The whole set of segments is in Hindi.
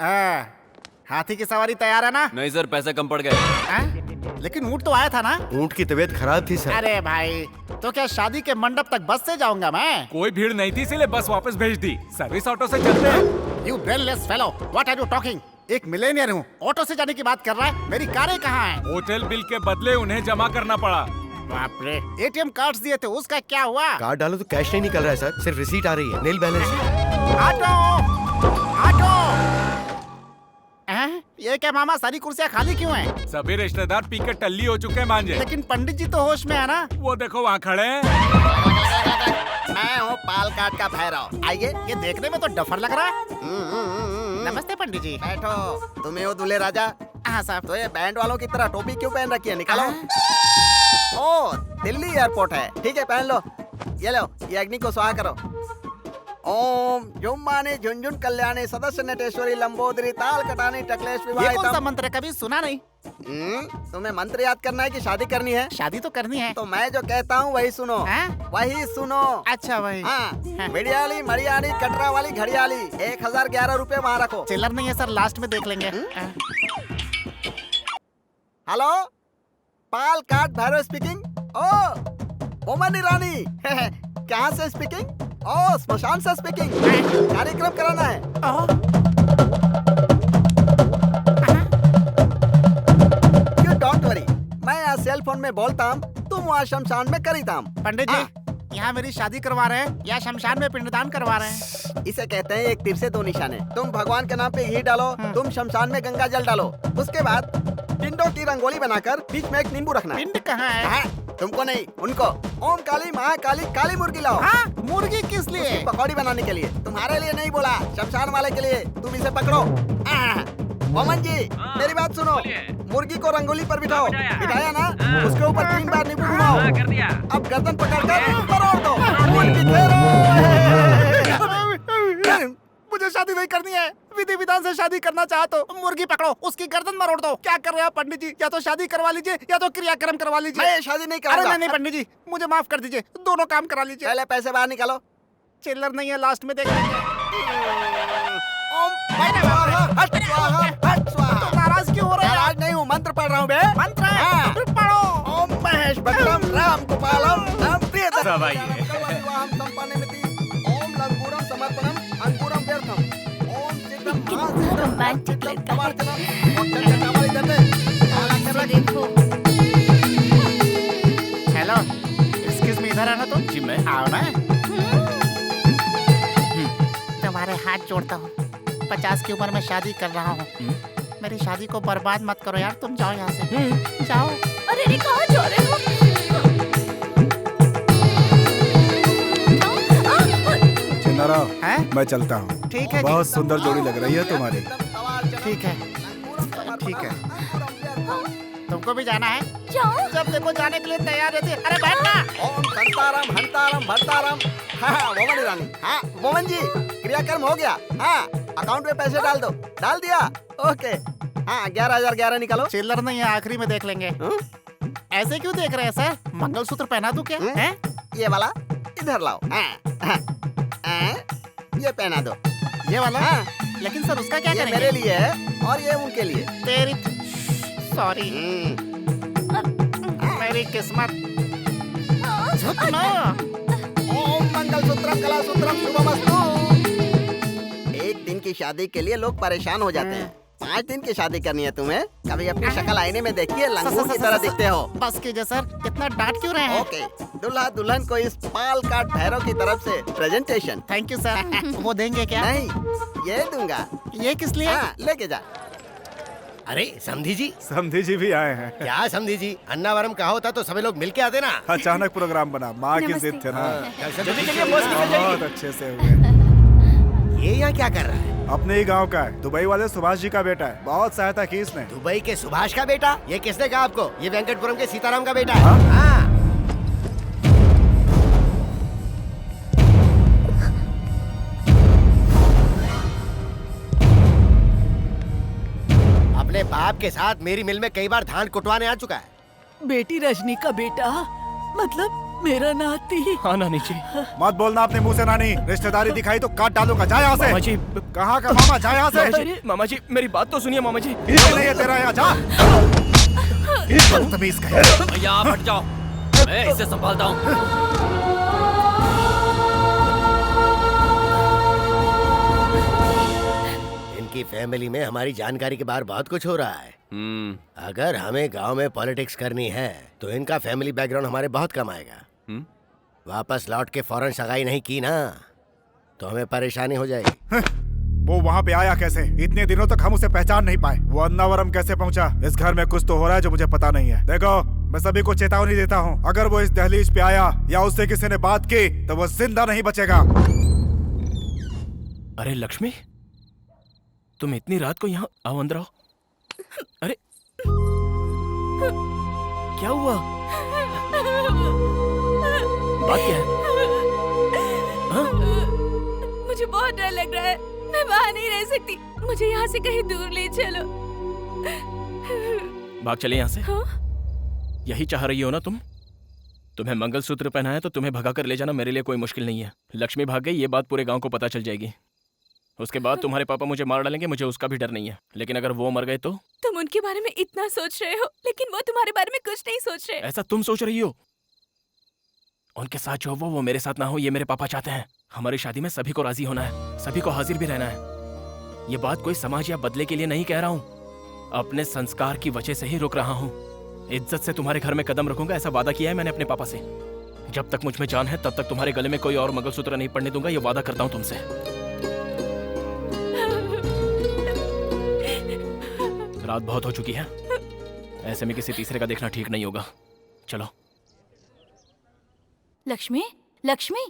हाथी की सवारी तैयार है ना? नहीं सर, पैसे कम पड़ गए। लेकिन ऊँट तो आया था ना? ऊँट की तबीयत खराब थी सर। अरे भाई, तो क्या शादी के मंडप तक बस से जाऊंगा मैं? कोई भीड़ नहीं थी इसलिए बस वापस भेज दी। सर्विस ऑटो से चलते हैं। You brainless fellow, what are you talking? एक मिलेनियर हूँ, ऑटो से जाने की बात कर रहा है। मेरी कारें कहाँ हैं? होटल बिल के बदले उन्हें जमा करना पड़ा। बाप रे, एटीएम कार्ड्स दिए थे, उसका क्या हुआ? कार्ड डालो तो कैश नहीं निकल रहा है सर, सिर्फ रिसीट आ रही है, नील बैलेंस। Auto, auto. ये क्या मामा, सारी कुर्सियाँ खाली क्यों हैं? सभी रिश्तेदार पी के टल्ली हो चुके हैं मांझे। लेकिन पंडित जी तो होश में है ना? वो देखो वहाँ खड़े हैं। मैं हूँ पालकाट का भैरव। आइए, ये देखने में तो डफर लग रहा है। नमस्ते पंडित जी। बैठो। तुम्हें हो दूल्हे राजा? हाँ साहब। तो ये बैंड वालों की तरह टोपी क्यों पहन रखी है? निकालो। ओ, दिल्ली एयरपोर्ट है। ठीक है, पहन लो। ये लो, ये अग्नि को स्वाहा करो। ओम जुम्माने झुंझुन कल्याणी सदस्य नटेश्वरी लंबोदरी ताल कटानी टकलेश ये कौन सा विवाहितम। मंत्र है? कभी सुना नहीं। तुम्हें मंत्र याद करना है कि शादी करनी है? शादी तो करनी है। तो मैं जो कहता हूँ वही सुनो। वही सुनो। अच्छा भाई। हाँ, बिड़ियाली मरियाली कटरा वाली घड़ियाली 1011 रुपए वहाँ रखो। चिल्लर नहीं है सर, लास्ट में देख लेंगे। हेलो, पाल काट भैरव स्पीकिंग। ओ ओमन ईरानी कहाँ से स्पीकिंग? ओ स्मशान से स्पीकिंग। कार्यक्रम कराना है। यू डोंट वरी, मैं यहाँ सेल फोन में बोलता हूँ, तुम वहाँ शमशान में करीता हूँ। पंडित जी, यहाँ मेरी शादी करवा रहे हैं या शमशान में पिंडदान करवा रहे हैं? इसे कहते हैं एक तीर से दो निशाने। तुम भगवान के नाम पे घी डालो, तुम शमशान में गंगा जल डालो। उसके बाद पिंडों की रंगोली बनाकर बीच में एक नींबू रखना। पिंड कहाँ है? हाँ, तुमको नहीं, उनको। ओम काली महाकाली काली मुर्गी लाओ। हाँ, मुर्गी किस लिए? पकौड़ी बनाने के लिए। तुम्हारे लिए नहीं बोला, शमशान वाले के लिए। तुम इसे पकड़ो। ओमन जी, मेरी बात सुनो। मुर्गी को रंगोली पर बिठाओ। बिठाया ना? उसके ऊपर 3 बार नींबू घुमाओ। अब गर्दन पकड़कर मरोड़ दो। मुर्गी मुझे शादी नहीं करनी है। विधि विधान से शादी करना चाहो तो मुर्गी पकड़ो, उसकी गर्दन मरोड़ दो। क्या कर रहे हो पंडित जी? या तो शादी करवा लीजिए या तो क्रियाक्रम करवा लीजिए। मैं शादी नहीं अरे करूंगा। नहीं पंडित जी, मुझे माफ कर दीजिए, दोनों काम करा लीजिए। पहले पैसे बाहर निकालो। चिल्लर नहीं है, लास्ट में देख लेंगे। ओम हट स्वाहा हट स्वाहा। तो नाराज क्यों हो रहे हैं? नाराज नहीं हूँ, मंत्र पढ़ रहा हूँ बे। मंत्र है? हाँ। फिर पढ़ो। ओम महेश भक्तम राम गोपालम राम प्रियतम। सब आइए। विवाहम संपन्नमिति। ओम लंगूरम समर्पणम अंगूरम व्यर्थम। ओम शीघ्रम कितना रोमांटिक लड़का है। देखो। हेलो, एक्सक्यूज मी, इधर आना तुम। जी मैं। आओ ना। तुम्हारे हाथ जोड़ता हूँ, 50 की उम्र में शादी कर रहा हूँ। मेरी शादी को बर्बाद मत करो यार, तुम जाओ यहाँ से। जाओ। अरे रे, कहाँ जा रहे हो? हैं? मैं चलता हूँ। ठीक है बहुत जी। सुंदर जोड़ी लग रही है तुम्हारी। ठीक है, ठीक है। तुमको भी जाना है? जाओ। जब देखो जाने के लिए तैयार रहते। अरे बैठना। ओम संतारम हंतारम भरतारम। हाँ मोमन ईरानी। हाँ मोमन जी, क्रियाक्रम हो गया। हाँ, अकाउंट में पैसे डाल दो। डाल दिया? ओके। हाँ, 11,011 निकालो। चिल्लर नहीं है, आखिरी में देख लेंगे। ऐसे क्यों देख रहे हैं सर? मंगलसूत्र पहना दूं क्या? हैं? ये वाला इधर लाओ। ये पहना दो। ये वाला? हाँ। लेकिन सर उसका क्या ये करेंगे? मेरे लिए है और ये उनके लिए। तेरी सॉरी, मेरी किस्मत। झुक ना। ओम मंगलसूत्रम कलासूत्रम शुभमस्तु। एक दिन की शादी के लिए लोग परेशान हो जाते हैं। 5 दिन की शादी करनी है तुम्हें? कभी अपनी शक्ल आईने में देखिए, लंगूर की तरह दिखते हो। बस कीजिए सर, इतना डांट क्यों रहे हैं? ओके, दुल्हा दुल्हन को इस पाल काट भैरव की तरफ से प्रेजेंटेशन। Thank you sir. वो देंगे क्या? नहीं, ये दूंगा। ये किस लिए? हाँ, लेके जा। अरे समधी जी। समधी जी भी आए हैं। क्या समधी जी, अन्नावरम कहा होता तो सभी लोग मिलके आते ना। अचानक प्रोग्राम बना, माँ की जिद थे ना। जल्दी चलिए, बॉस निकल जाएगी। बहुत अच्छे से हुए। ये यहाँ क्या कर रहा है? अपने ही गांव का है, दुबई वाले सुभाष जी का बेटा है। बहुत सहायता की इसने। दुबई के सुभाष का बेटा? ये किसने कहा आपको? ये वेंकटपुरम के सीताराम का बेटा है। हाँ? हाँ। अपने बाप के साथ मेरी मिल में कई बार धान कुटवाने आ चुका है। बेटी रजनी का बेटा, मतलब मेरा नाती। हाँ नानी जी। मत बोलना अपने मुंह से नानी, रिश्तेदारी दिखाई तो काट डालूंगा। जा यहाँ से। मामा जी। कहाँ का मामा, जा यहाँ से। मामा जी मेरी बात तो सुनिए मामा जी। ये नहीं है तेरा, यहाँ जा। बदतमीज कहीं। भैया आप हट जाओ, मैं इसे संभालता हूँ। इनकी फैमिली में हमारी जानकारी के बाहर बहुत कुछ हो रहा है। अगर हमें गांव में पॉलिटिक्स करनी है तो इनका फैमिली बैकग्राउंड हमारे बहुत कम आएगा। वापस लौट के फौरन सगाई नहीं की ना तो हमें परेशानी हो जाएगी। वो वहाँ पे आया कैसे? इतने दिनों तक हम उसे पहचान नहीं पाए। वो अन्नावरम कैसे पहुँचा? इस घर में कुछ तो हो रहा है जो मुझे पता नहीं है। देखो मैं सभी को चेतावनी देता हूँ, अगर वो इस दहलीज पे आया या उससे किसी ने बात की तो वो जिंदा नहीं बचेगा। अरे लक्ष्मी, तुम इतनी रात को यहाँ आओ, अंदर आओ। अरे क्या हुआ? बात क्या है? हाँ? मुझे बहुत डर लग रहा है, मैं वहाँ नहीं रह सकती, मुझे यहाँ से कहीं दूर ले चलो। भाग चले यहाँ से। हाँ? यही चाह रही हो ना तुम? तुम्हें मंगलसूत्र पहना है तो तुम्हें भगा कर ले जाना मेरे लिए कोई मुश्किल नहीं है। लक्ष्मी भाग गई, ये बात पूरे गांव को पता चल जाएगी। उसके बाद तुम्हारे पापा मुझे मार डालेंगे, मुझे उसका भी डर नहीं है। लेकिन अगर वो मर गए तो? तुम उनके बारे में इतना सोच रहे हो, लेकिन वो तुम्हारे बारे में कुछ नहीं सोच रहे। ऐसा तुम सोच रही हो? उनके साथ जो वो मेरे साथ ना हो, ये मेरे पापा चाहते हैं। हमारी शादी में सभी को राजी होना है, सभी को हाजिर भी रहना है। ये बात कोई समाज या बदले के लिए नहीं कह रहा हूँ, अपने संस्कार की वजह से ही रुक रहा हूँ। इज्जत से तुम्हारे घर में कदम रखूंगा, ऐसा वादा किया है मैंने अपने पापा से। जब तक मुझ में जान है तब तक तुम्हारे गले में कोई और मंगलसूत्र नहीं पड़ने दूंगा, ये वादा करता हूँ तुमसे। रात बहुत हो चुकी है, ऐसे में किसी तीसरे का देखना ठीक नहीं होगा। चलो। लक्ष्मी, लक्ष्मी,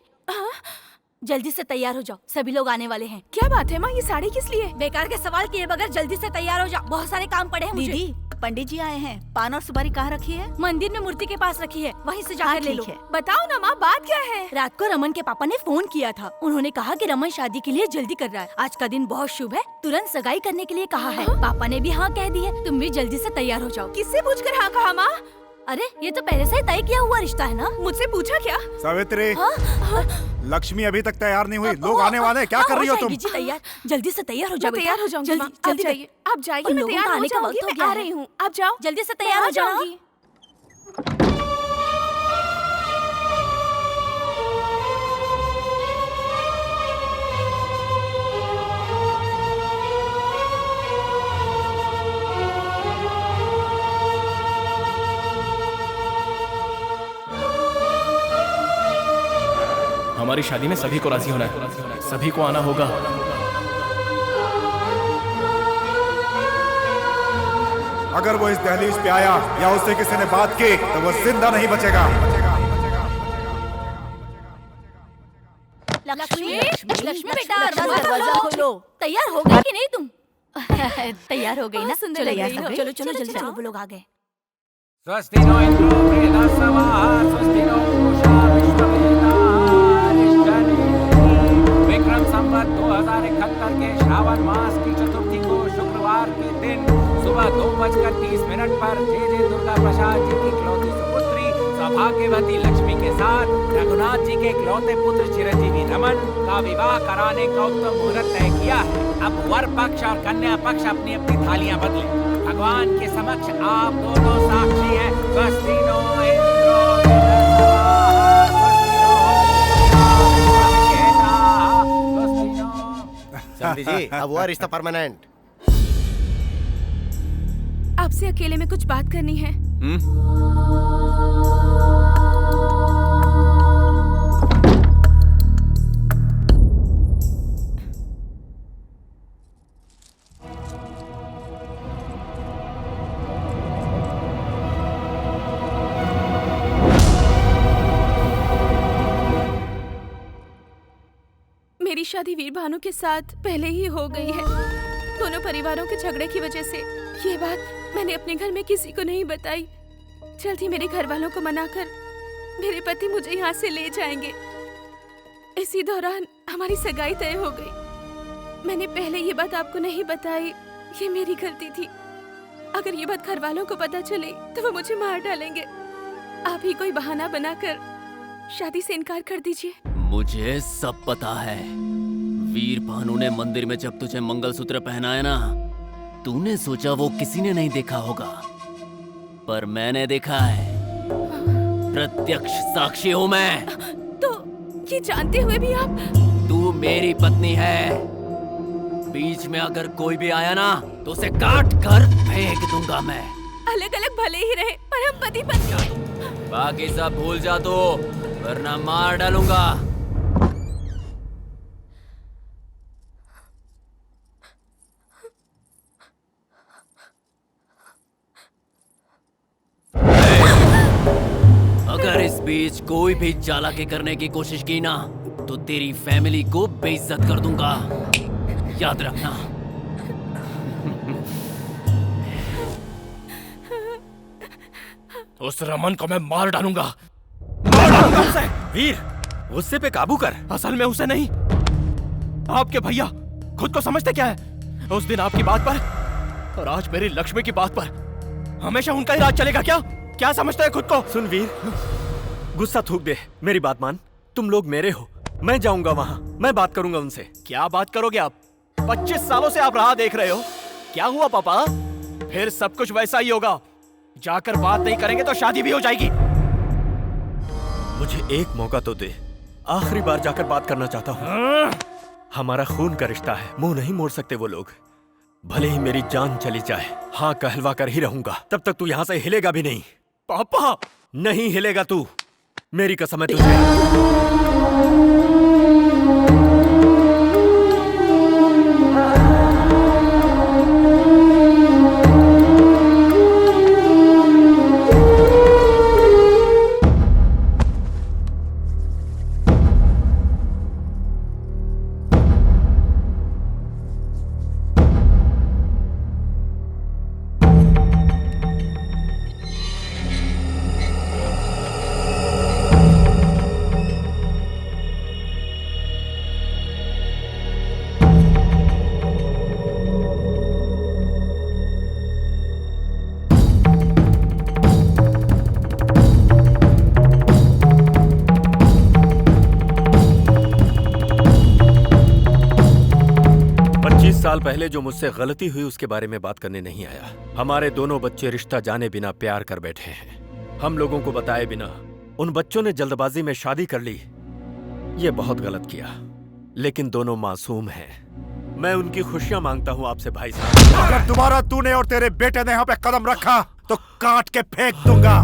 जल्दी से तैयार हो जाओ, सभी लोग आने वाले हैं। क्या बात है माँ, ये साड़ी किस लिए? बेकार के सवाल किए बगैर जल्दी से तैयार हो जाओ, बहुत सारे काम पड़े हैं मुझे। दीदी, पंडित जी आए हैं, पान और सुपारी कहाँ रखी है? मंदिर में मूर्ति के पास रखी है, वहीं से जाकर ले लो। ठीक है। बताओ ना माँ, बात क्या है? रात को रमन के पापा ने फोन किया था, उन्होंने कहा कि रमन शादी के लिए जल्दी कर रहा है, आज का दिन बहुत शुभ है, तुरंत सगाई करने के लिए कहा है। पापा ने भी हाँ कह दी है, तुम भी जल्दी से तैयार हो जाओ। किससे पूछकर हाँ कहा माँ? अरे ये तो पहले से ही तय किया हुआ रिश्ता है ना। मुझसे पूछा क्या? सावित्री, लक्ष्मी अभी तक तैयार नहीं हुई, लोग आने वाले हैं, क्या कर रही हो तुम? तैयार, जल्दी से तैयार हो जाओ। तैयार हो जाऊंगी, जल्दी जल्दी जाइए, आप जाइए, मैं तैयार हो जाऊंगी, मैं आ रही हूँ, आप जाओ, जल्दी से तैयार हो जाऊंगी। हमारी शादी में सभी को राजी होना है, सभी को आना होगा। अगर वो इस दहलीज पे आया या उससे किसी ने बात की तो वो जिंदा नहीं बचेगा। लक्ष्मी, लक्ष्मी बेटा, दरवाजा खोलो। तैयार हो गई कि नहीं तुम? तैयार हो गई ना? सुंदर लग रही हो। चलो चलो जल्दी चलो, वो लोग आ गए। स्वस्ति नो इंद्रो बृहस्पतिः, स्वस्ति नो पूषा विश्ववेदारिष्टनेमिः। विक्रम संवत 2071 के श्रावण मास की चतुर्थी को शुक्रवार के दिन सुबह 2:30 पर जे दुर्गा प्रसाद जी की इकलौती सुपुत्री सौभाग्यवती लक्ष्मी के साथ रघुनाथ जी के इकलौते पुत्र चिरंजीवी रमन का विवाह कराने का उत्तम मुहूर्त तय किया है। अब वर पक्ष और कन्या पक्ष अपनी अपनी थालियां बदलें। भगवान के समक्ष आप दोनों साक्षी हैं। स्वस्ति नो इंद्रो समझी जी, अब हुआ रिश्ता परमानेंट। आपसे अकेले में कुछ बात करनी है। मेरी शादी वीर भानु के साथ पहले ही हो गई है। दोनों परिवारों के झगड़े की वजह से ये बात मैंने अपने घर में किसी को नहीं बताई। जल्द ही मेरे घर वालों को मनाकर मेरे पति मुझे यहाँ से ले जाएंगे। इसी दौरान हमारी सगाई तय हो गई। मैंने पहले ये बात आपको नहीं बताई, ये मेरी गलती थी। अगर ये बात घर वालों को पता चली तो वो मुझे मार डालेंगे। आप ही कोई बहाना बनाकर शादी से इनकार कर दीजिए। मुझे सब पता है। वीर भानु ने मंदिर में जब तुझे मंगलसूत्र पहनाया ना, तूने सोचा वो किसी ने नहीं देखा होगा, पर मैंने देखा है। प्रत्यक्ष साक्षी हूँ मैं। तो ये जानते हुए भी आप? तू मेरी पत्नी है। बीच में अगर कोई भी आया ना तो उसे काट कर फेंक दूंगा मैं। अलग अलग भले ही रहे, पर हम पति पत्नी। बाकी सब भूल जा तो, वरना मार डालूंगा। अगर इस बीच कोई भी चालाकी करने की कोशिश की ना तो तेरी फैमिली को बेइज्जत कर दूंगा, याद रखना। उस रमन को मैं मार डालूंगा, मार डालूंगा उसे। वीर, गुस्से पे काबू कर। असल में उसे नहीं, आपके भैया। खुद को समझते क्या है? उस दिन आपकी बात पर और आज मेरी लक्ष्मी की बात पर हमेशा उनका ही राज चलेगा क्या? क्या समझते हैं खुद को? सुन वीर, गुस्सा थूक दे, मेरी बात मान। तुम लोग मेरे हो, मैं जाऊंगा वहां, मैं बात करूंगा उनसे। क्या बात करोगे आप? 25 सालों से आप राह देख रहे हो। क्या हुआ पापा? फिर सब कुछ वैसा ही होगा। जाकर बात नहीं करेंगे तो शादी भी हो जाएगी। मुझे एक मौका तो दे, आखिरी बार जाकर बात करना चाहता हूँ। हमारा खून का रिश्ता है, मुंह नहीं मोड़ सकते वो लोग। भले ही मेरी जान चली जाए, हाँ कहलवा कर ही रहूंगा। तब तक तू यहाँ से हिलेगा भी नहीं। पापा, नहीं हिलेगा तू, मेरी कसम है तुझे। साल पहले जो मुझसे गलती हुई उसके बारे में बात करने नहीं आया। हमारे दोनों बच्चे रिश्ता जाने बिना प्यार कर बैठे हैं। हम लोगों को बताए बिना उन बच्चों ने जल्दबाजी में शादी कर ली। ये बहुत गलत किया, लेकिन दोनों मासूम हैं। मैं उनकी खुशियां मांगता हूं आपसे भाई साहब। अगर दोबारा तूने और तेरे बेटे ने यहाँ पे कदम रखा तो काट के फेंक दूंगा।